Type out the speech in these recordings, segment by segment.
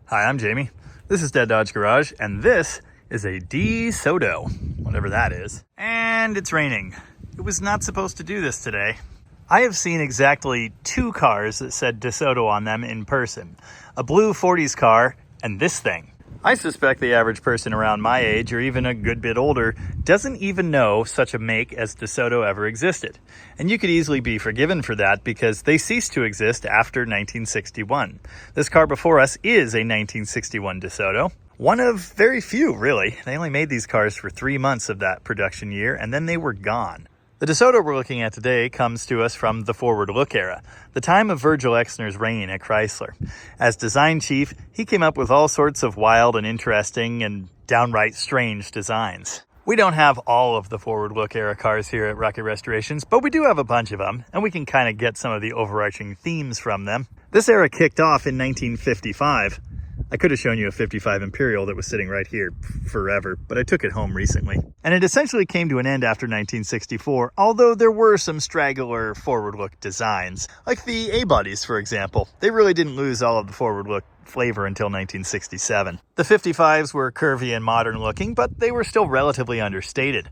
Hi, I'm Jamie. This is Dead Dodge Garage, and this is a DeSoto, whatever that is. And it's raining. It was not supposed to do this today. I have seen exactly two cars that said DeSoto on them in person. A blue 40s car and this thing. I suspect the average person around my age, or even a good bit older, doesn't even know such a make as DeSoto ever existed. And you could easily be forgiven for that because they ceased to exist after 1961. This car before us is a 1961 DeSoto. One of very few, really. They only made these cars for 3 months of that production year, and then they were gone. The DeSoto we're looking at today comes to us from the forward look era, the time of Virgil Exner's reign at Chrysler. As design chief, he came up with all sorts of wild and interesting and downright strange designs. We don't have all of the forward look era cars here at Rocket Restorations, but we do have a bunch of them, and we can kind of get some of the overarching themes from them. This era kicked off in 1955. I could have shown you a 55 Imperial that was sitting right here forever, but I took it home recently. And it essentially came to an end after 1964, although there were some straggler forward-look designs, like the A-bodies, for example. They really didn't lose all of the forward-look flavor until 1967. The 55s were curvy and modern-looking, but they were still relatively understated.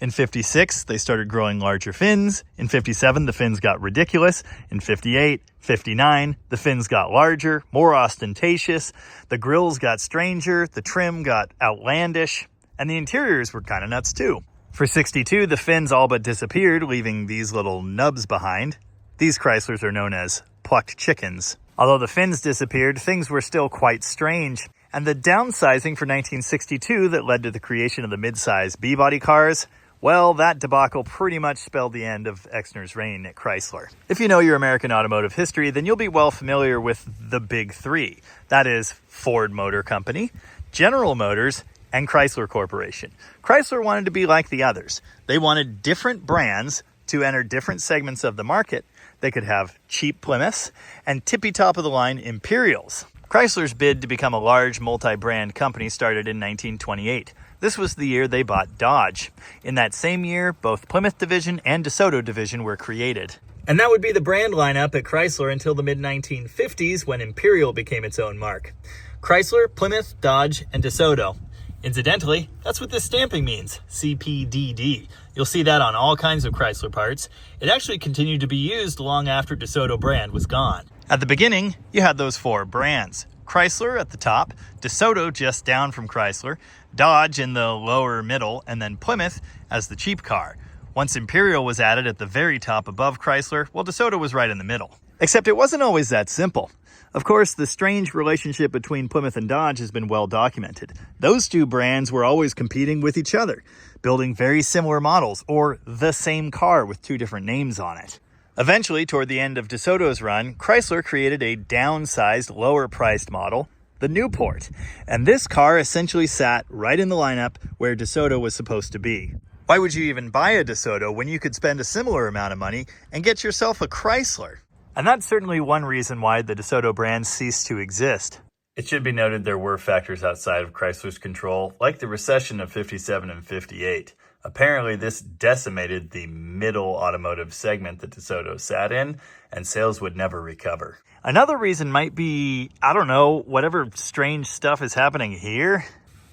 In 56, they started growing larger fins. In 57, the fins got ridiculous. In 58, 59, the fins got larger, more ostentatious. The grills got stranger, the trim got outlandish, and the interiors were kind of nuts too. For 62, the fins all but disappeared, leaving these little nubs behind. These Chryslers are known as plucked chickens. Although the fins disappeared, things were still quite strange. And the downsizing for 1962 that led to the creation of the mid-size B-body cars, well, that debacle pretty much spelled the end of Exner's reign at Chrysler. If you know your American automotive history, then you'll be well familiar with the big three. That is Ford Motor Company, General Motors, and Chrysler Corporation. Chrysler wanted to be like the others. They wanted different brands to enter different segments of the market. They could have cheap Plymouths and tippy-top-of-the-line Imperials. Chrysler's bid to become a large multi-brand company started in 1928. This was the year they bought Dodge. In that same year, both Plymouth Division and DeSoto Division were created. And that would be the brand lineup at Chrysler until the mid-1950s when Imperial became its own mark. Chrysler, Plymouth, Dodge, and DeSoto. Incidentally, that's what this stamping means, CPDD. You'll see that on all kinds of Chrysler parts. It actually continued to be used long after DeSoto brand was gone. At the beginning, you had those four brands. Chrysler at the top, DeSoto just down from Chrysler, Dodge in the lower middle, and then Plymouth as the cheap car. Once Imperial was added at the very top above Chrysler, well, DeSoto was right in the middle. Except it wasn't always that simple. Of course, the strange relationship between Plymouth and Dodge has been well documented. Those two brands were always competing with each other, building very similar models, or the same car with two different names on it. Eventually, toward the end of DeSoto's run, Chrysler created a downsized, lower-priced model, the Newport, and this car essentially sat right in the lineup where DeSoto was supposed to be. Why would you even buy a DeSoto when you could spend a similar amount of money and get yourself a Chrysler? And that's certainly one reason why the DeSoto brand ceased to exist. It should be noted there were factors outside of Chrysler's control, like the recession of 57 and 58. Apparently, this decimated the middle automotive segment that DeSoto sat in, and sales would never recover. Another reason might be, I don't know, whatever strange stuff is happening here.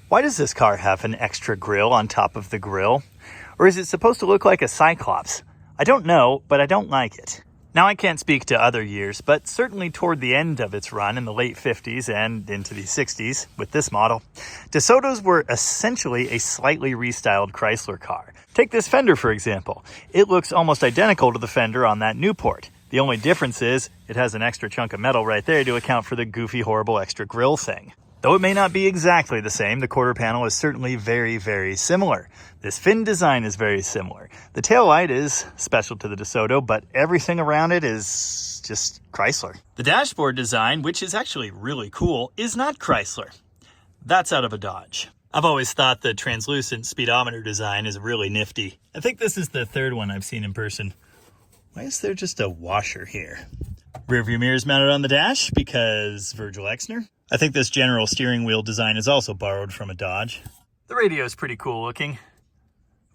Why does this car have an extra grille on top of the grille? Or is it supposed to look like a Cyclops? I don't know, but I don't like it. Now, I can't speak to other years, but certainly toward the end of its run in the late 50s and into the 60s with this model, DeSotos were essentially a slightly restyled Chrysler car. Take this fender, for example. It looks almost identical to the fender on that Newport. The only difference is it has an extra chunk of metal right there to account for the goofy, horrible extra grille thing. Though it may not be exactly the same, the quarter panel is certainly very, very similar. This fin design is very similar. The taillight is special to the DeSoto, but everything around it is just Chrysler. The dashboard design, which is actually really cool, is not Chrysler. That's out of a Dodge. I've always thought the translucent speedometer design is really nifty. I think this is the third one I've seen in person. Why is there just a washer here? Rear view mirrors mounted on the dash because Virgil Exner. I think this general steering wheel design is also borrowed from a Dodge. The radio is pretty cool looking.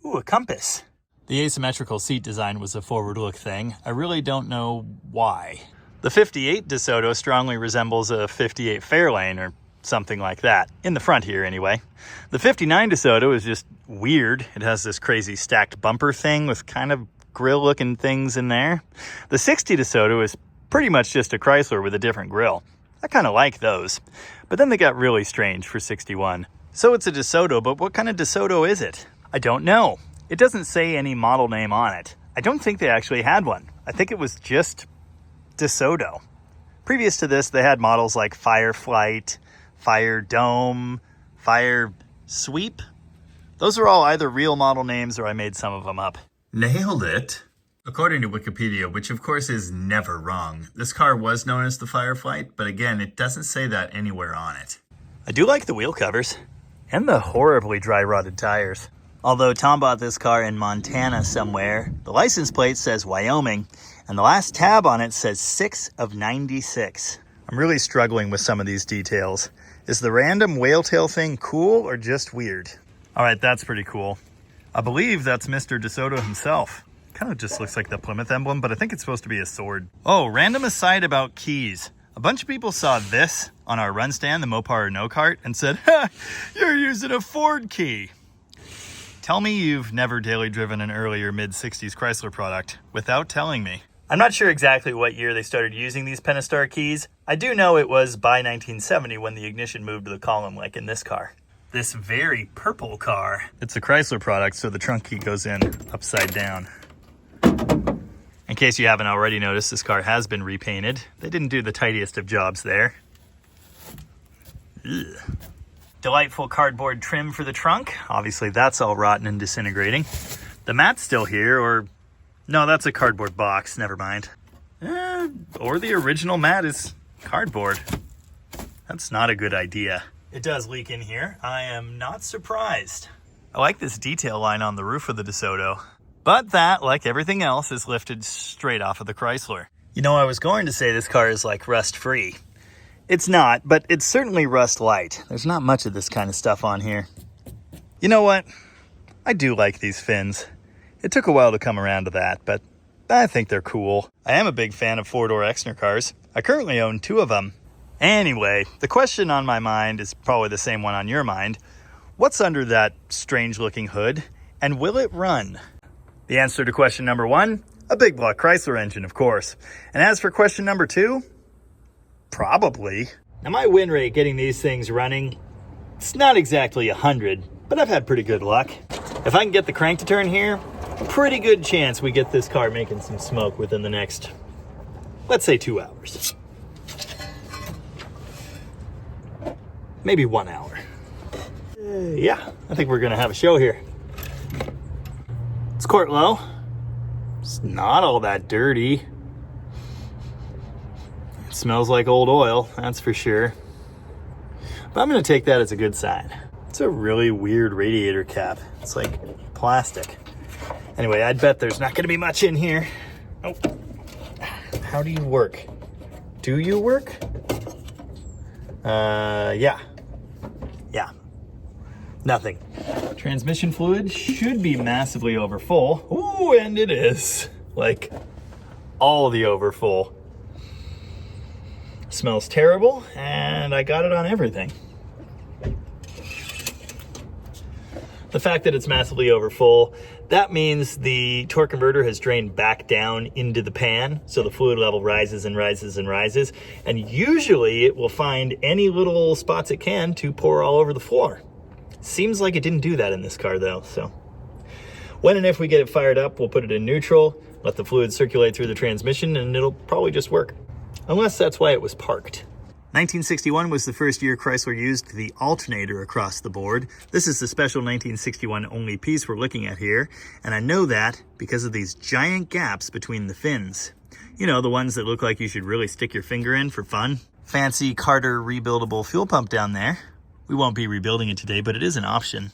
Ooh, a compass. The asymmetrical seat design was a forward look thing. I really don't know why. The 58 DeSoto strongly resembles a 58 Fairlane, or something like that. In the front here, anyway. The 59 DeSoto is just weird. It has this crazy stacked bumper thing with kind of grill-looking things in there. The 60 DeSoto is pretty much just a Chrysler with a different grill. I kind of like those. But then they got really strange for 61. So it's a DeSoto, but what kind of DeSoto is it? I don't know. It doesn't say any model name on it. I don't think they actually had one. I think it was just DeSoto. Previous to this, they had models like Fireflight, Fire Dome, Fire Sweep. Those are all either real model names or I made some of them up. Nailed it. According to Wikipedia, which of course is never wrong, this car was known as the Fireflight, but again, it doesn't say that anywhere on it. I do like the wheel covers and the horribly dry rotted tires. Although Tom bought this car in Montana somewhere, the license plate says Wyoming, and the last tab on it says 6 of 96. I'm really struggling with some of these details. Is the random whale tail thing cool or just weird? All right, that's pretty cool. I believe that's Mr. DeSoto himself. Kind of just looks like the Plymouth emblem, but I think it's supposed to be a sword. Oh, random aside about keys. A bunch of people saw this on our run stand, the Mopar or No Cart, and said, "Ha, you're using a Ford key." Tell me you've never daily driven an earlier mid-60s Chrysler product without telling me. I'm not sure exactly what year they started using these Pentastar keys. I do know it was by 1970 when the ignition moved to the column like in this car. This very purple car. It's a Chrysler product, so the trunk key goes in upside down. In case you haven't already noticed, this car has been repainted. They didn't do the tidiest of jobs there. Ugh. Delightful cardboard trim for the trunk. Obviously that's all rotten and disintegrating. The mat's still here, or no, that's a cardboard box, never mind. Or the original mat is cardboard. That's not a good idea. It does leak in here. I am not surprised. I like this detail line on the roof of the DeSoto. But that, like everything else, is lifted straight off of the Chrysler. You know, I was going to say this car is like rust-free. It's not, but it's certainly rust-light. There's not much of this kind of stuff on here. You know what? I do like these fins. It took a while to come around to that, but I think they're cool. I am a big fan of four-door Exner cars. I currently own 2 of them. Anyway, the question on my mind is probably the same one on your mind. What's under that strange-looking hood, and will it run? The answer to question number 1, a big block Chrysler engine, of course. And as for question number 2, probably. Now my win rate getting these things running, it's not exactly 100, but I've had pretty good luck. If I can get the crank to turn here, pretty good chance we get this car making some smoke within the next, let's say 2 hours. Maybe 1 hour. Yeah, I think we're gonna have a show here. It's quart low. It's not all that dirty. It smells like old oil, that's for sure. But I'm gonna take that as a good sign. It's a really weird radiator cap. It's like plastic. Anyway, I'd bet there's not gonna be much in here. Oh, how do you work? Do you work? Yeah. Nothing. Transmission fluid should be massively overfull. Ooh, and it is. Like, all the overfull. Smells terrible, and I got it on everything. The fact that it's massively overfull, that means the torque converter has drained back down into the pan, so the fluid level rises and rises and rises, and usually it will find any little spots it can to pour all over the floor. Seems like it didn't do that in this car though, so. When and if we get it fired up, we'll put it in neutral, let the fluid circulate through the transmission, and it'll probably just work. Unless that's why it was parked. 1961 was the first year Chrysler used the alternator across the board. This is the special 1961 only piece we're looking at here, and I know that because of these giant gaps between the fins. You know, the ones that look like you should really stick your finger in for fun. Fancy Carter rebuildable fuel pump down there. We won't be rebuilding it today, but it is an option.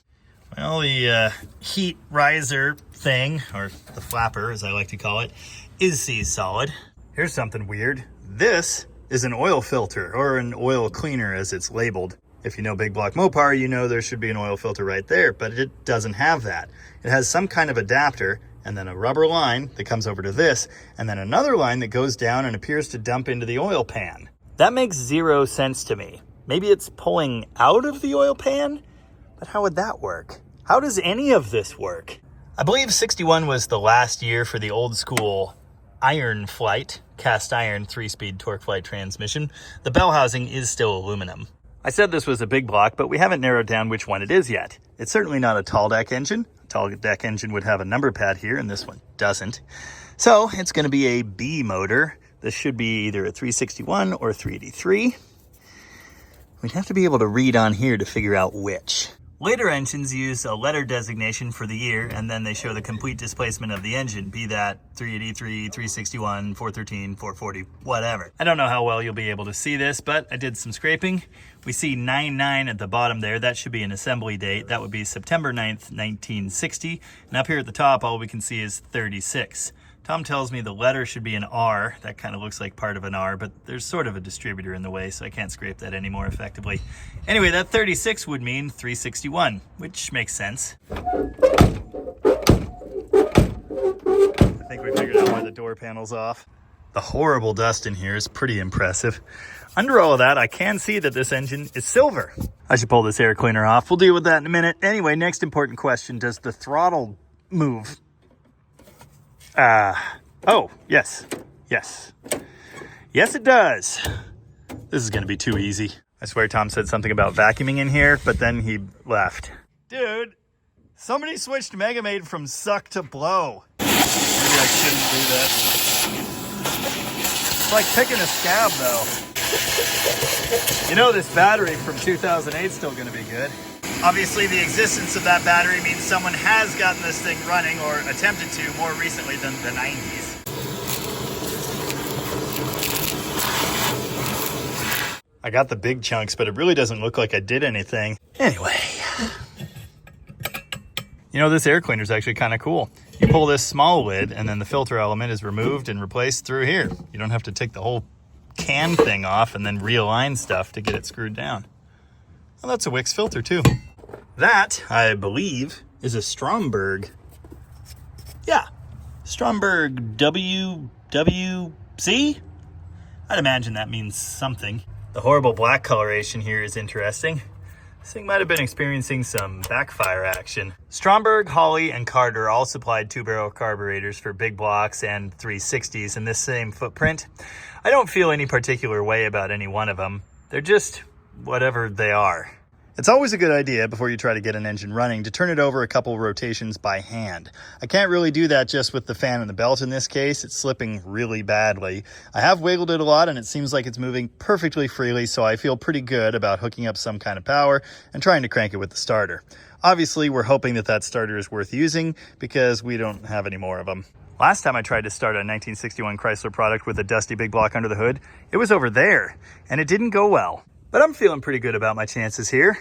Well, the heat riser thing, or the flapper as I like to call it, is seized solid. Here's something weird. This is an oil filter, or an oil cleaner as it's labeled. If you know big block Mopar, you know there should be an oil filter right there, but it doesn't have that. It has some kind of adapter, and then a rubber line that comes over to this, and then another line that goes down and appears to dump into the oil pan. That makes 0 sense to me. Maybe it's pulling out of the oil pan? But how would that work? How does any of this work? I believe 61 was the last year for the old school iron flight, cast iron 3-speed torque flight transmission. The bell housing is still aluminum. I said this was a big block, but we haven't narrowed down which one it is yet. It's certainly not a tall deck engine. A tall deck engine would have a number pad here, and this one doesn't. So it's going to be a B motor. This should be either a 361 or 383. We'd have to be able to read on here to figure out which. Later engines use a letter designation for the year, and then they show the complete displacement of the engine, be that 383, 361, 413, 440, whatever. I don't know how well you'll be able to see this, but I did some scraping. We see 99 at the bottom there. That should be an assembly date. That would be September 9th, 1960. And up here at the top, all we can see is 36. Tom tells me the letter should be an R. That kind of looks like part of an R, but there's sort of a distributor in the way, so I can't scrape that any more effectively. Anyway, that 36 would mean 361, which makes sense. I think we figured out why the door panel's off. The horrible dust in here is pretty impressive. Under all of that, I can see that this engine is silver. I should pull this air cleaner off. We'll deal with that in a minute. Anyway, next important question, does the throttle move? Oh, yes. Yes, it does. This is going to be too easy. I swear Tom said something about vacuuming in here, but then he left. Dude, somebody switched Megamate from suck to blow. Maybe I shouldn't do that. It's like picking a scab, though. You know, this battery from 2008 is still going to be good. Obviously, the existence of that battery means someone has gotten this thing running, or attempted to, more recently than the 90s. I got the big chunks, but it really doesn't look like I did anything. Anyway. You know, this air cleaner is actually kind of cool. You pull this small lid, and then the filter element is removed and replaced through here. You don't have to take the whole can thing off and then realign stuff to get it screwed down. Well, that's a Wix filter, too. That, I believe, is a Stromberg. Yeah, Stromberg WWC? I'd imagine that means something. The horrible black coloration here is interesting. This thing might have been experiencing some backfire action. Stromberg, Hawley, and Carter all supplied 2-barrel carburetors for big blocks and 360s in this same footprint. I don't feel any particular way about any one of them. They're just whatever they are. It's always a good idea before you try to get an engine running to turn it over a couple rotations by hand. I can't really do that just with the fan and the belt in this case. It's slipping really badly. I have wiggled it a lot and it seems like it's moving perfectly freely, so I feel pretty good about hooking up some kind of power and trying to crank it with the starter. Obviously, we're hoping that that starter is worth using because we don't have any more of them. Last time I tried to start a 1961 Chrysler product with a dusty big block under the hood, it was over there and it didn't go well. But I'm feeling pretty good about my chances here.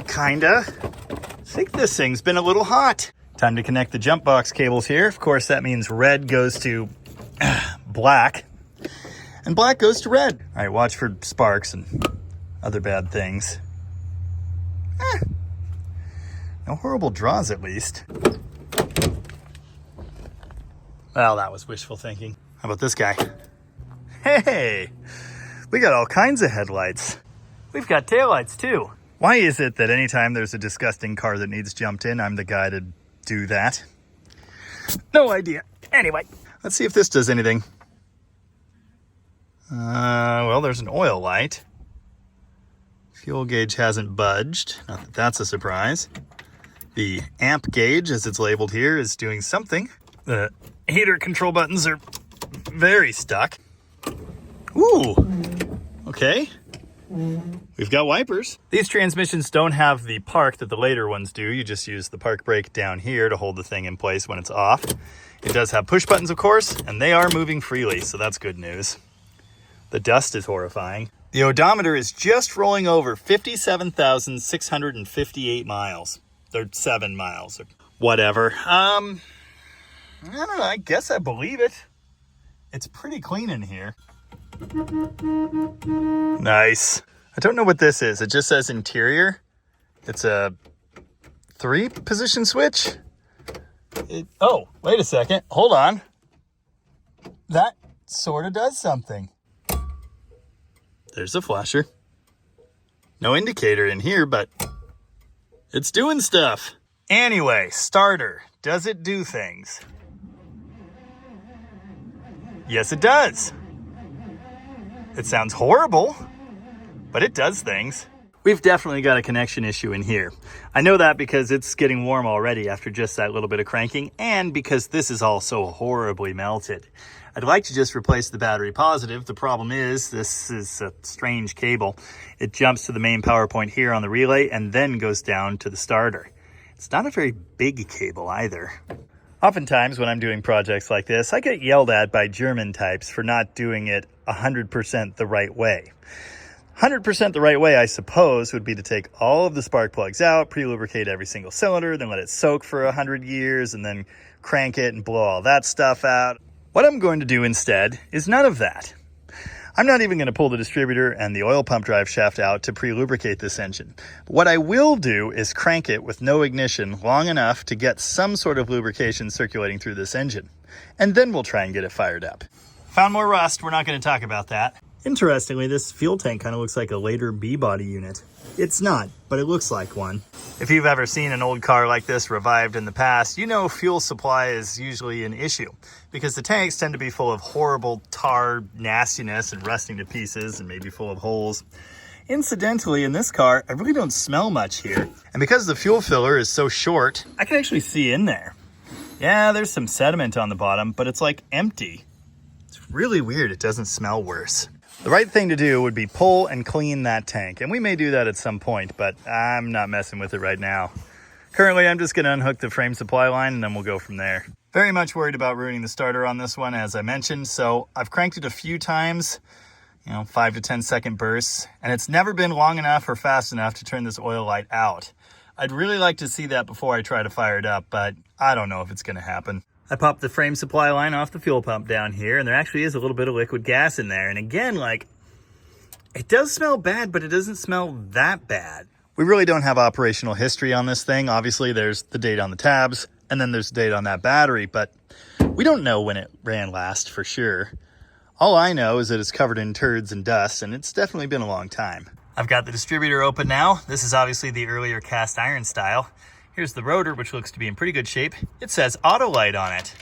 Kinda. I think this thing's been a little hot. Time to connect the jump box cables here. Of course, that means red goes to black, and black goes to red. All right, watch for sparks and other bad things. No horrible draws, at least. Well, that was wishful thinking. How about this guy? Hey! We got all kinds of headlights. We've got taillights too. Why is it that anytime there's a disgusting car that needs jumped in, I'm the guy to do that? No idea. Anyway, let's see if this does anything. Well, there's an oil light. Fuel gauge hasn't budged. Not that that's a surprise. The amp gauge, as it's labeled here, is doing something. The heater control buttons are very stuck. Ooh, okay. We've got wipers. These transmissions don't have the park that the later ones do. You just use the park brake down here to hold the thing in place when it's off. It does have push buttons, of course, and they are moving freely, so that's good news. The dust is horrifying. The odometer is just rolling over 57,658 miles. Or 7 miles, or whatever. I don't know, I guess I believe it. It's pretty clean in here. Nice. I don't know what this is. It just says interior. It's a 3-position switch. Oh, wait a second. Hold on. That sort of does something. There's a flasher. No indicator in here, but it's doing stuff. Anyway, starter. Does it do things? Yes, it does. It sounds horrible, but it does things. We've definitely got a connection issue in here. I know that because it's getting warm already after just that little bit of cranking, and because this is all so horribly melted. I'd like to just replace the battery positive. The problem is this is a strange cable. It jumps to the main power point here on the relay and then goes down to the starter. It's not a very big cable either. Oftentimes when I'm doing projects like this, I get yelled at by German types for not doing it 100% the right way. 100% the right way, I suppose, would be to take all of the spark plugs out, pre-lubricate every single cylinder, then let it soak for 100 years, and then crank it and blow all that stuff out. What I'm going to do instead is none of that. I'm not even going to pull the distributor and the oil pump drive shaft out to pre-lubricate this engine. But what I will do is crank it with no ignition long enough to get some sort of lubrication circulating through this engine. And then we'll try and get it fired up. Found more rust. We're not going to talk about that. Interestingly, this fuel tank kind of looks like a later B-body unit. It's not, but it looks like one. If you've ever seen an old car like this revived in the past, you know fuel supply is usually an issue because the tanks tend to be full of horrible tar nastiness and rusting to pieces and maybe full of holes. Incidentally, in this car, I really don't smell much here. And because the fuel filler is so short, I can actually see in there. Yeah, there's some sediment on the bottom, but it's like empty. It's really weird. It doesn't smell worse. The right thing to do would be pull and clean that tank, and we may do that at some point, but I'm not messing with it right now. Currently, I'm just going to unhook the frame supply line, and then we'll go from there. Very much worried about ruining the starter on this one, as I mentioned, so I've cranked it a few times, 5 to 10 second bursts, and it's never been long enough or fast enough to turn this oil light out. I'd really like to see that before I try to fire it up, but I don't know if it's going to happen. I popped the frame supply line off the fuel pump down here, and there actually is a little bit of liquid gas in there. And again, it does smell bad, but it doesn't smell that bad. We really don't have operational history on this thing. Obviously, there's the date on the tabs, and then there's the date on that battery, but we don't know when it ran last for sure. All I know is that it's covered in turds and dust, and it's definitely been a long time. I've got the distributor open now. This is obviously the earlier cast iron style. Here's the rotor, which looks to be in pretty good shape. It says Autolite on it.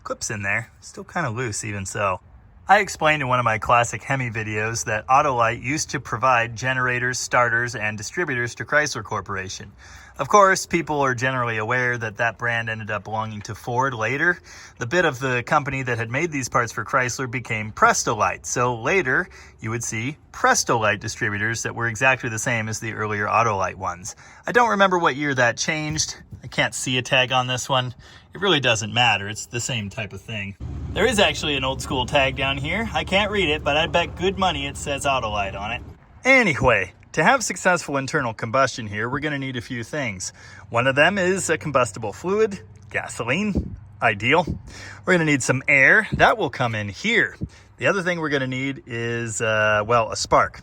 Clip's in there, still kind of loose even so. I explained in one of my classic Hemi videos that Autolite used to provide generators, starters, and distributors to Chrysler Corporation. Of course, people are generally aware that that brand ended up belonging to Ford later. The bit of the company that had made these parts for Chrysler became Prestolite. So later, you would see Prestolite distributors that were exactly the same as the earlier Autolite ones. I don't remember what year that changed. I can't see a tag on this one. It really doesn't matter. It's the same type of thing. There is actually an old school tag down here. I can't read it, but I bet good money it says Autolite on it. Anyway, to have successful internal combustion here, we're going to need a few things. One of them is a combustible fluid, gasoline, ideal. We're going to need some air. That will come in here. The other thing we're going to need is, a spark.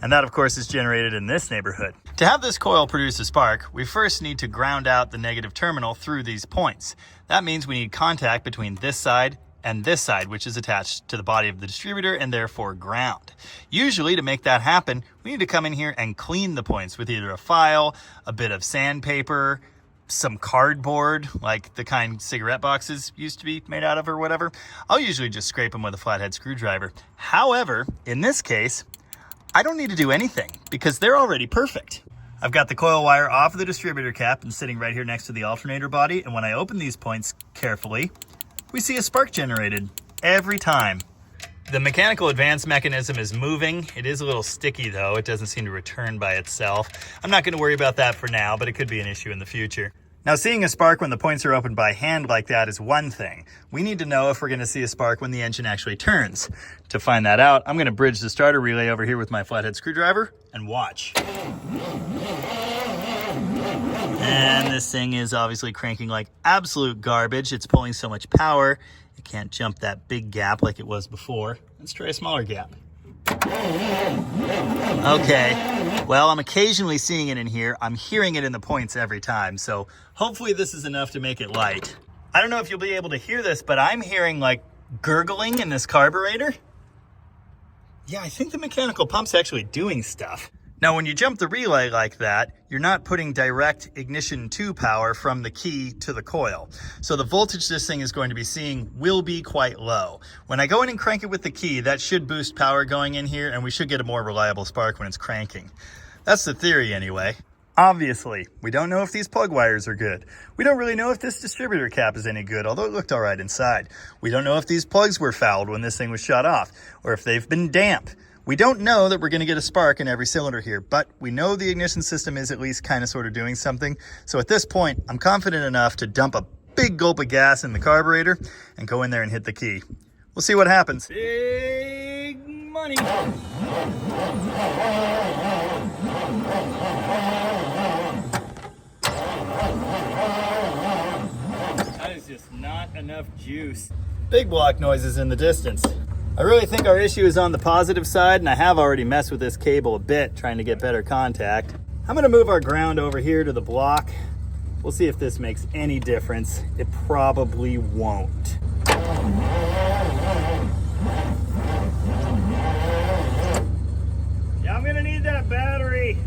And that, of course, is generated in this neighborhood. To have this coil produce a spark, we first need to ground out the negative terminal through these points. That means we need contact between this side and this side, which is attached to the body of the distributor and therefore ground. Usually, to make that happen, we need to come in here and clean the points with either a file, a bit of sandpaper, some cardboard, like the kind cigarette boxes used to be made out of or whatever. I'll usually just scrape them with a flathead screwdriver. However, in this case, I don't need to do anything because they're already perfect. I've got the coil wire off of the distributor cap and sitting right here next to the alternator body, and when I open these points carefully, we see a spark generated every time. The mechanical advance mechanism is moving. It is a little sticky though. It doesn't seem to return by itself. I'm not going to worry about that for now, but it could be an issue in the future. Now, seeing a spark when the points are opened by hand like that is one thing. We need to know if we're going to see a spark when the engine actually turns. To find that out, I'm going to bridge the starter relay over here with my flathead screwdriver and watch. And this thing is obviously cranking like absolute garbage. It's pulling so much power, it can't jump that big gap like it was before. Let's try a smaller gap. Okay, well, I'm occasionally seeing it in here. I'm hearing it in the points every time, so hopefully this is enough to make it light. I don't know if you'll be able to hear this, but I'm hearing like gurgling in this carburetor. Yeah, I think the mechanical pump's actually doing stuff. Now, when you jump the relay like that, you're not putting direct ignition 2 power from the key to the coil. So the voltage this thing is going to be seeing will be quite low. When I go in and crank it with the key, that should boost power going in here, and we should get a more reliable spark when it's cranking. That's the theory anyway. Obviously, we don't know if these plug wires are good. We don't really know if this distributor cap is any good, although it looked all right inside. We don't know if these plugs were fouled when this thing was shut off, or if they've been damp. We don't know that we're going to get a spark in every cylinder here, but we know the ignition system is at least kind of sort of doing something. So at this point, I'm confident enough to dump a big gulp of gas in the carburetor and go in there and hit the key. We'll see what happens. Big money. That is just not enough juice. Big block noises in the distance. I really think our issue is on the positive side, and I have already messed with this cable a bit trying to get better contact. I'm gonna move our ground over here to the block. We'll see if this makes any difference. It probably won't. Yeah, I'm gonna need that battery.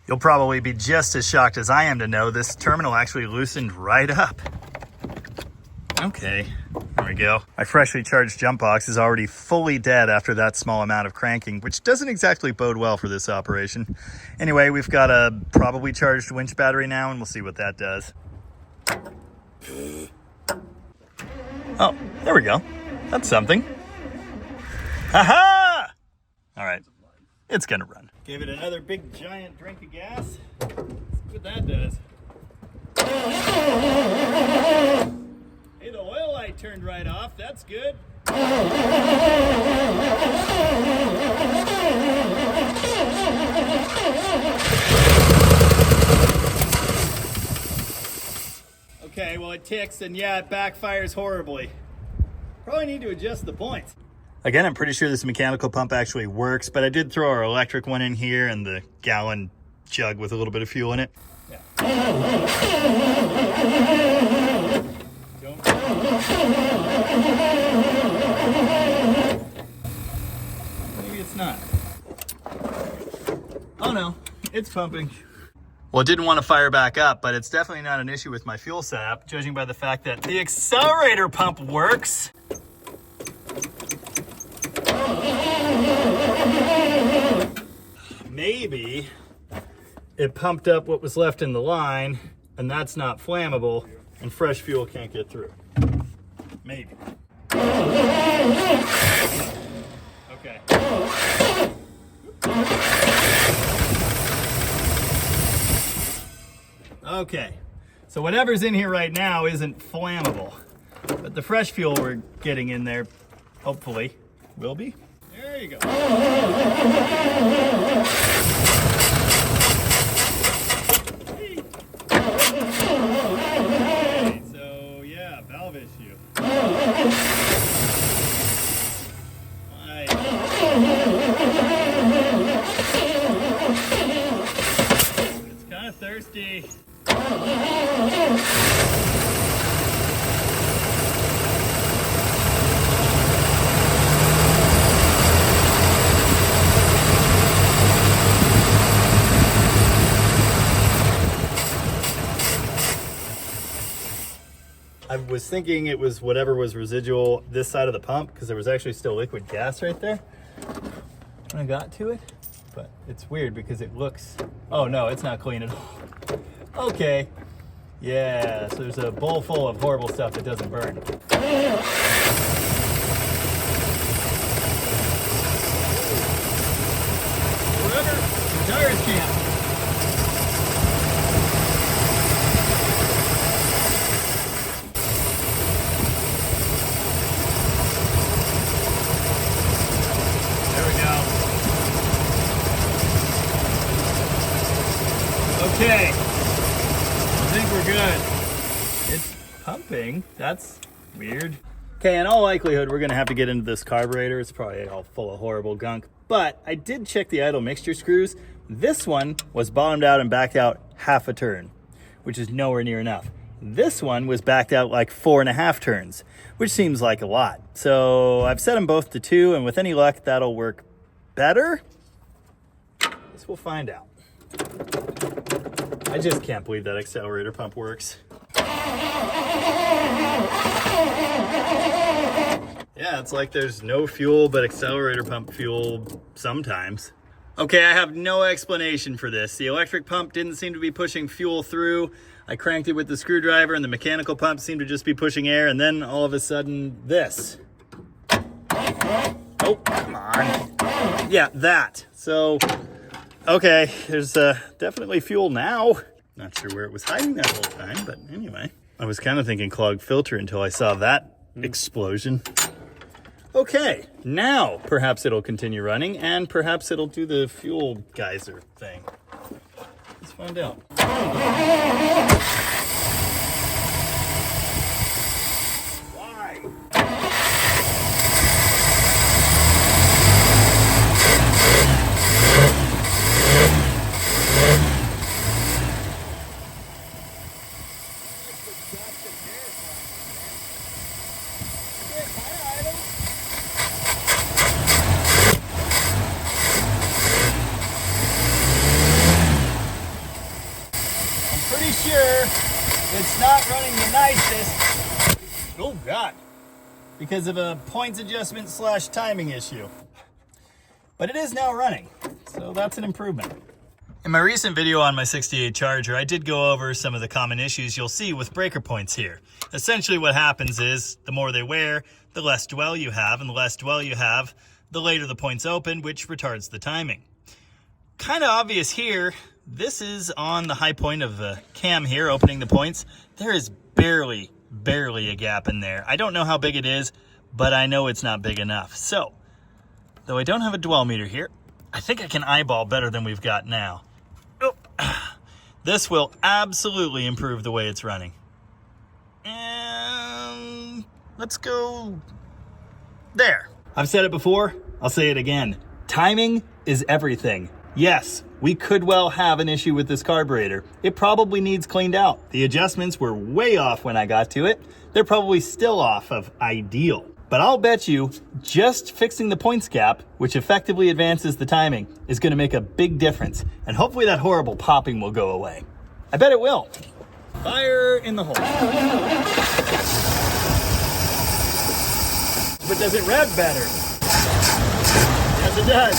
You'll probably be just as shocked as I am to know this terminal actually loosened right up. Okay, there we go. My freshly charged jump box is already fully dead after that small amount of cranking, which doesn't exactly bode well for this operation. Anyway, we've got a probably charged winch battery now, and we'll see what that does. Oh, there we go. That's something. Ha-ha! All right, it's gonna run. Gave it another big giant drink of gas. Let's see what that does. Hey, the oil light turned right off. That's good. Okay, well it ticks, and yeah, it backfires horribly. Probably need to adjust the points. Again, I'm pretty sure this mechanical pump actually works, but I did throw our electric one in here and the gallon jug with a little bit of fuel in it. Yeah. Maybe it's not. Oh no, it's pumping. Well, it didn't want to fire back up, but it's definitely not an issue with my fuel setup, judging by the fact that the accelerator pump works. Maybe it pumped up what was left in the line, and that's not flammable, and fresh fuel can't get through. Maybe. Okay. Okay. So whatever's in here right now isn't flammable, but the fresh fuel we're getting in there, hopefully, will be. There you go. Okay, so yeah, valve issue. It's kind of thirsty. I was thinking it was whatever was residual this side of the pump, because there was actually still liquid gas right there when I got to it. But it's weird because it looks, oh no, it's not clean at all. Okay, yeah, so there's a bowl full of horrible stuff that doesn't burn. Wherever the tires can't. Okay, I think we're good. It's pumping. That's weird. Okay, in all likelihood, we're gonna have to get into this carburetor. It's probably all full of horrible gunk, but I did check the idle mixture screws. This one was bottomed out and backed out half a turn, which is nowhere near enough. This one was backed out like 4.5 turns, which seems like a lot. So I've set them both to 2, and with any luck, that'll work better. Guess we'll find out. I just can't believe that accelerator pump works. Yeah, it's like there's no fuel but accelerator pump fuel sometimes. Okay, I have no explanation for this. The electric pump didn't seem to be pushing fuel through. I cranked it with the screwdriver and the mechanical pump seemed to just be pushing air, and then all of a sudden, this. Oh, come on. Yeah, that. So, okay, there's definitely fuel now. Not sure where it was hiding that whole time, but anyway. I was kind of thinking clogged filter until I saw that explosion. Okay, now perhaps it'll continue running, and perhaps it'll do the fuel geyser thing. Let's find out. Why? Sure, it's not running the nicest. Oh God, because of a points adjustment / timing issue. But it is now running, so that's an improvement. In my recent video on my 68 Charger, I did go over some of the common issues you'll see with breaker points here. Essentially what happens is, the more they wear, the less dwell you have, and the less dwell you have, the later the points open, which retards the timing. Kind of obvious here. This is on the high point of the cam here, opening the points. There is barely a gap in there. I don't know how big it is, but I know it's not big enough. So, though I don't have a dwell meter here, I think I can eyeball better than we've got now. Oh, this will absolutely improve the way it's running. And let's go there. I've said it before, I'll say it again. Timing is everything. Yes, we could well have an issue with this carburetor. It probably needs cleaned out. The adjustments were way off when I got to it. They're probably still off of ideal. But I'll bet you just fixing the points gap, which effectively advances the timing, is going to make a big difference. And hopefully that horrible popping will go away. I bet it will. Fire in the hole. But does it rev better? Yes, it does.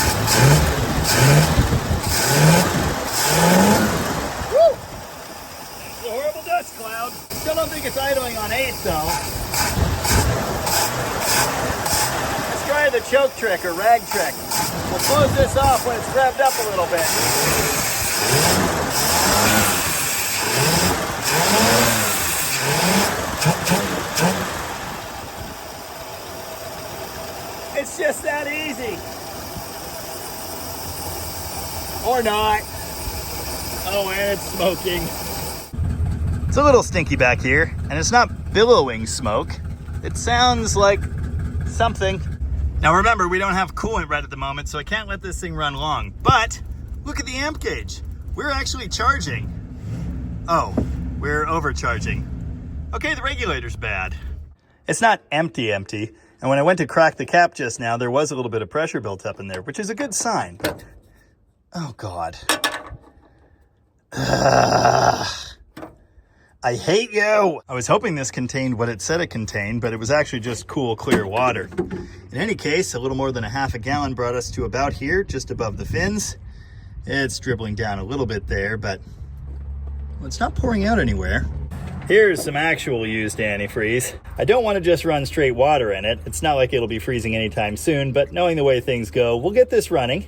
Woo! It's a horrible dust cloud. Still don't think it's idling on 8 though. Let's try the choke trick or rag trick. We'll close this off when it's revved up a little bit. It's just that easy. Or not. Oh, and it's smoking. It's a little stinky back here, and it's not billowing smoke. It sounds like something. Now remember, we don't have coolant right at the moment, so I can't let this thing run long. But look at the amp gauge. We're actually charging. Oh, we're overcharging. Okay, the regulator's bad. It's not empty, and when I went to crack the cap just now, there was a little bit of pressure built up in there, which is a good sign, but oh God. I hate you. I was hoping this contained what it said it contained, but it was actually just cool, clear water. In any case, a little more than a half a gallon brought us to about here, just above the fins. It's dribbling down a little bit there, but well, it's not pouring out anywhere. Here's some actual used antifreeze. I don't want to just run straight water in it. It's not like it'll be freezing anytime soon, but knowing the way things go, we'll get this running.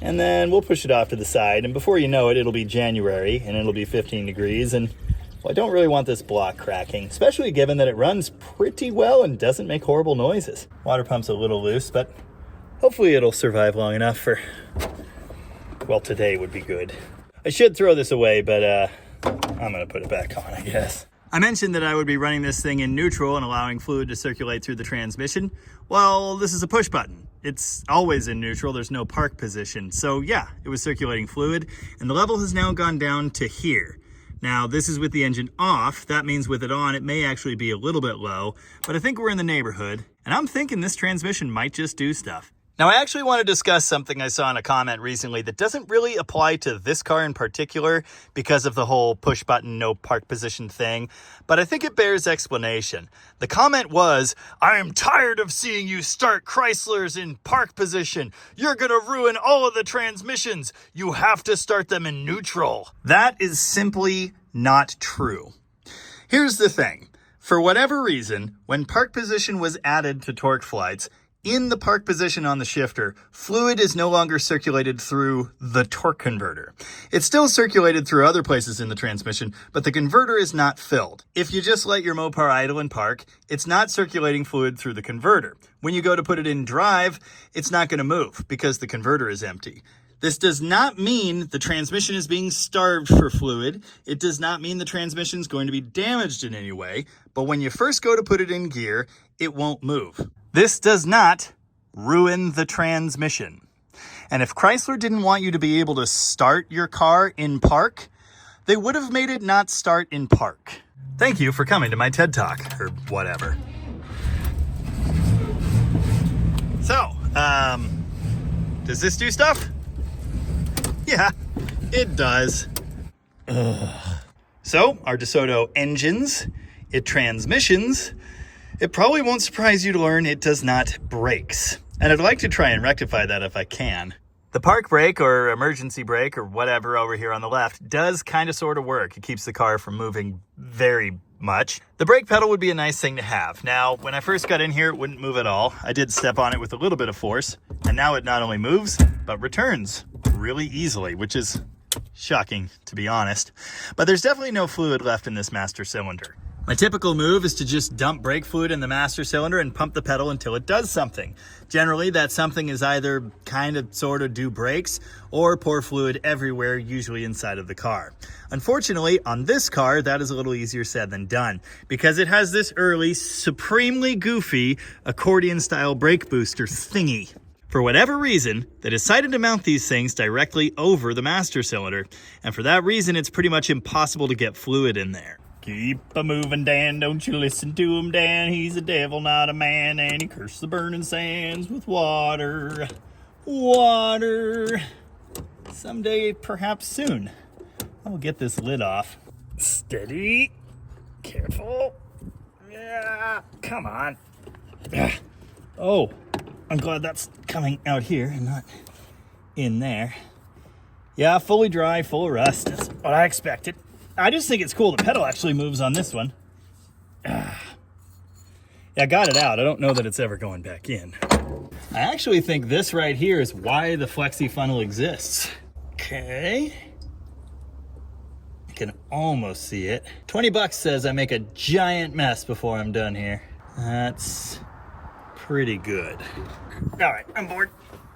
And then we'll push it off to the side, and before you know it, it'll be January, and it'll be 15 degrees, and well, I don't really want this block cracking, especially given that it runs pretty well and doesn't make horrible noises. Water pump's a little loose, but hopefully it'll survive long enough for, well, today would be good. I should throw this away, but I'm gonna put it back on, I guess. I mentioned that I would be running this thing in neutral and allowing fluid to circulate through the transmission. Well, this is a push button. It's always in neutral, there's no park position. So yeah, it was circulating fluid, and the level has now gone down to here. Now, this is with the engine off. That means with it on, it may actually be a little bit low, but I think we're in the neighborhood, and I'm thinking this transmission might just do stuff. Now, I actually want to discuss something I saw in a comment recently that doesn't really apply to this car in particular because of the whole push button, no park position thing, but I think it bears explanation. The comment was, "I am tired of seeing you start Chryslers in park position. You're going to ruin all of the transmissions. You have to start them in neutral." That is simply not true. Here's the thing. For whatever reason, when park position was added to torque flights, in the park position on the shifter, fluid is no longer circulated through the torque converter. It's still circulated through other places in the transmission, but the converter is not filled. If you just let your Mopar idle in park, it's not circulating fluid through the converter. When you go to put it in drive, it's not going to move because the converter is empty. This does not mean the transmission is being starved for fluid. It does not mean the transmission is going to be damaged in any way, but when you first go to put it in gear, it won't move. This does not ruin the transmission. And if Chrysler didn't want you to be able to start your car in park, they would have made it not start in park. Thank you for coming to my TED Talk, or whatever. So, does this do stuff? Yeah, it does. So, our DeSoto engines, transmissions. It probably won't surprise you to learn it does not brakes. And I'd like to try and rectify that if I can. The park brake or emergency brake or whatever over here on the left does kind of sort of work. It keeps the car from moving very much. The brake pedal would be a nice thing to have. Now, when I first got in here, it wouldn't move at all. I did step on it with a little bit of force, and now it not only moves, but returns really easily, which is shocking, to be honest. But there's definitely no fluid left in this master cylinder. My typical move is to just dump brake fluid in the master cylinder and pump the pedal until it does something. Generally, that something is either kind of sort of do brakes or pour fluid everywhere, usually inside of the car. Unfortunately, on this car, that is a little easier said than done because it has this early, supremely goofy accordion-style brake booster thingy. For whatever reason, they decided to mount these things directly over the master cylinder, and for that reason, it's pretty much impossible to get fluid in there. Keep a-moving, Dan, don't you listen to him, Dan. He's a devil, not a man, and he cursed the burning sands with water. Water. Someday, perhaps soon, I will get this lid off. Steady. Careful. Yeah, come on. Oh, I'm glad that's coming out here and not in there. Yeah, fully dry, full of rust. That's what I expected. I just think it's cool the pedal actually moves on this one. Yeah, I got it out. I don't know that it's ever going back in. I actually think this right here is why the flexi funnel exists. Okay. I can almost see it. 20 bucks says I make a giant mess before I'm done here. That's pretty good. All right, I'm bored.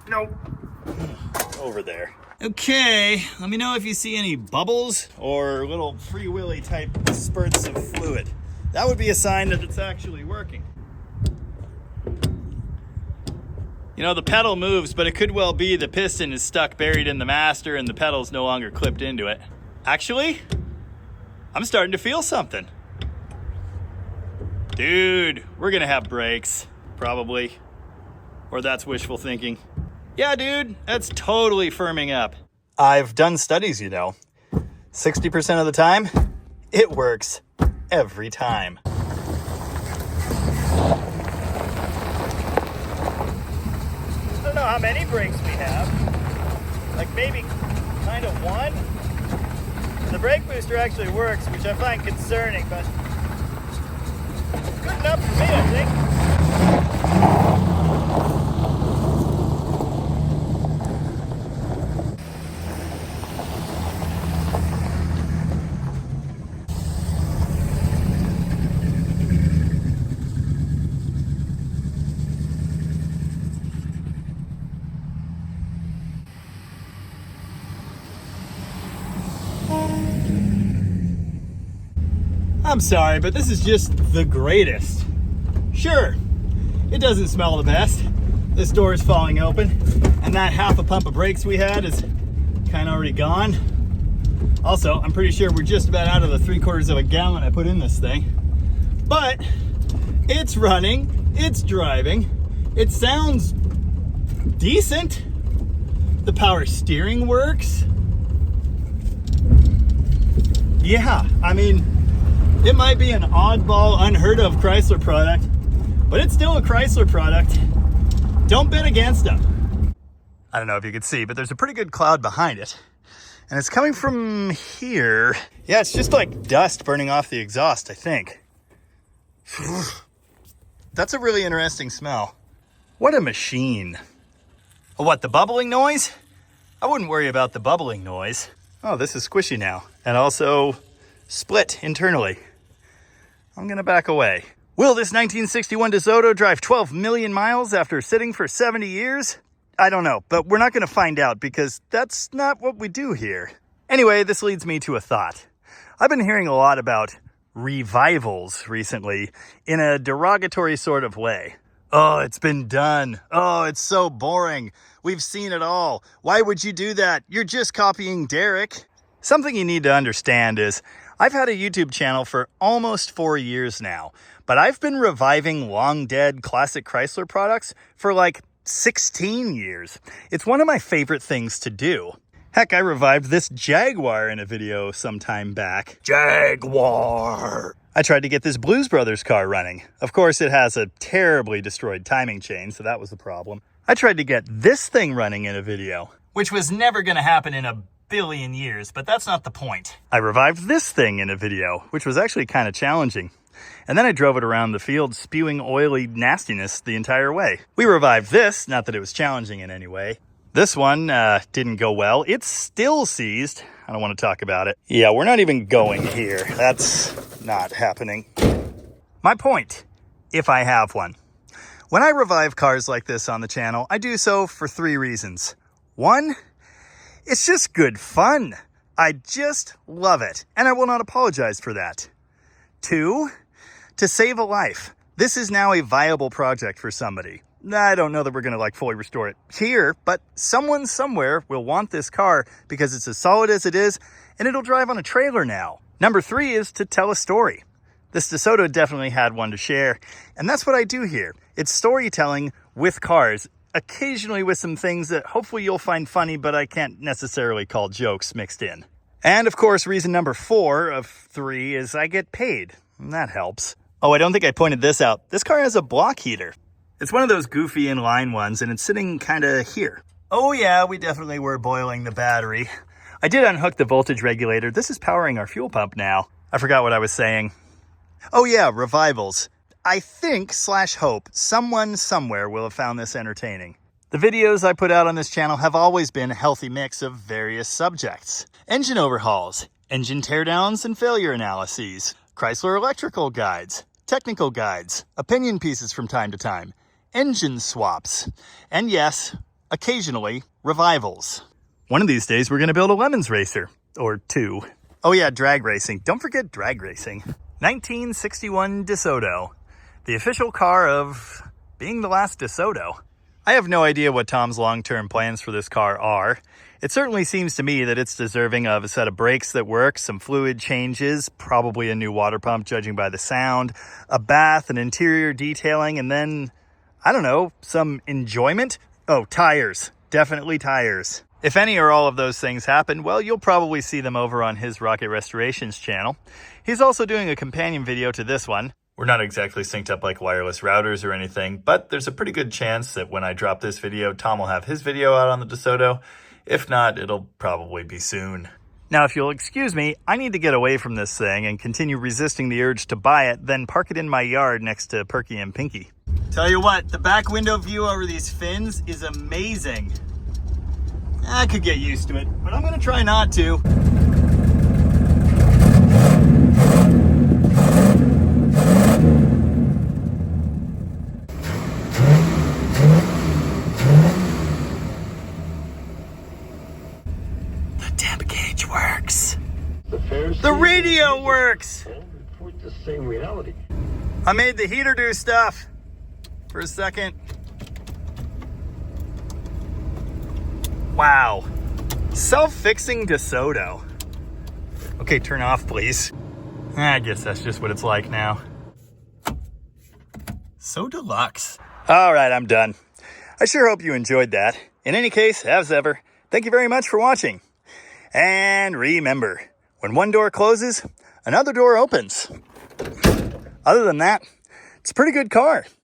Nope. Over there. Okay, let me know if you see any bubbles or little Free Willy type spurts of fluid. That would be a sign that it's actually working. You know, the pedal moves, but it could well be the piston is stuck buried in the master and the pedal's no longer clipped into it. Actually, I'm starting to feel something. Dude, we're gonna have brakes, probably. Or that's wishful thinking. Yeah, dude, that's totally firming up. I've done studies, you know. 60% of the time, it works every time. I don't know how many brakes we have. Like maybe kind of one. And the brake booster actually works, which I find concerning, but good enough for me, I think. I'm sorry, but this is just the greatest. Sure, it doesn't smell the best. This door is falling open, and that half a pump of brakes we had is kind of already gone. Also, I'm pretty sure we're just about out of the 3/4 of a gallon I put in this thing. But it's running, it's driving, it sounds decent. The power steering works. Yeah, I mean, it might be an oddball, unheard of Chrysler product, but it's still a Chrysler product. Don't bet against them. I don't know if you can see, but there's a pretty good cloud behind it. And it's coming from here. Yeah, it's just like dust burning off the exhaust, I think. That's a really interesting smell. What a machine. What, the bubbling noise? I wouldn't worry about the bubbling noise. Oh, this is squishy now. And also split internally. I'm gonna back away. Will this 1961 DeSoto drive 12 million miles after sitting for 70 years? I don't know, but we're not gonna find out because that's not what we do here. Anyway, this leads me to a thought. I've been hearing a lot about revivals recently in a derogatory sort of way. Oh, it's been done. Oh, it's so boring. We've seen it all. Why would you do that? You're just copying Derek. Something you need to understand is I've had a YouTube channel for almost 4 years now, but I've been reviving long dead classic Chrysler products for like 16 years. It's one of my favorite things to do. Heck, I revived this Jaguar in a video some time back. Jaguar! I tried to get this Blues Brothers car running. Of course, it has a terribly destroyed timing chain, so that was the problem. I tried to get this thing running in a video, which was never going to happen in a billion years, but that's not the point. I revived this thing in a video, which was actually kind of challenging. And then I drove it around the field spewing oily nastiness the entire way. We revived this, not that it was challenging in any way. This one didn't go well. It's still seized. I don't want to talk about it. Yeah, we're not even going here. That's not happening. My point, if I have one. When I revive cars like this on the channel, I do so for 3 reasons. 1, it's just good fun. I just love it, and I will not apologize for that. 2, to save a life. This is now a viable project for somebody. I don't know that we're going to fully restore it here, but someone somewhere will want this car because it's as solid as it is, and it'll drive on a trailer now. Number 3 is to tell a story. This DeSoto definitely had one to share, and that's what I do here. It's storytelling with cars, occasionally with some things that hopefully you'll find funny, but I can't necessarily call jokes mixed in. And of course, reason number 4 of 3 is I get paid, and that helps. Oh, I don't think I pointed this out. This car has a block heater. It's one of those goofy inline ones, and it's sitting kind of here. Oh yeah, we definitely were boiling the battery. I did unhook the voltage regulator. This is powering our fuel pump now. I forgot what I was saying. Oh yeah, revivals. I think / hope someone somewhere will have found this entertaining. The videos I put out on this channel have always been a healthy mix of various subjects. Engine overhauls, engine teardowns and failure analyses, Chrysler electrical guides, technical guides, opinion pieces from time to time, engine swaps, and yes, occasionally, revivals. One of these days we're going to build a Lemons racer, or 2. Oh yeah, drag racing. Don't forget drag racing. 1961 DeSoto, the official car of being the last DeSoto. I have no idea what Tom's long-term plans for this car are. It certainly seems to me that it's deserving of a set of brakes that work, some fluid changes, probably a new water pump judging by the sound, a bath, an interior detailing, and then, I don't know, some enjoyment? Oh, tires. Definitely tires. If any or all of those things happen, well, you'll probably see them over on his Rocket Restorations channel. He's also doing a companion video to this one. We're not exactly synced up like wireless routers or anything, but there's a pretty good chance that when I drop this video, Tom will have his video out on the DeSoto. If not, it'll probably be soon. Now, if you'll excuse me, I need to get away from this thing and continue resisting the urge to buy it, then park it in my yard next to Perky and Pinky. Tell you what, the back window view over these fins is amazing. I could get used to it, but I'm gonna try not to. The temp gauge works. The radio works. The same reality. I made the heater do stuff for a second. Wow. Self-fixing DeSoto. Okay, turn off, please. I guess that's just what it's like now. So deluxe. All right, I'm done. I sure hope you enjoyed that. In any case, as ever, thank you very much for watching. And remember, when one door closes, another door opens. Other than that, it's a pretty good car.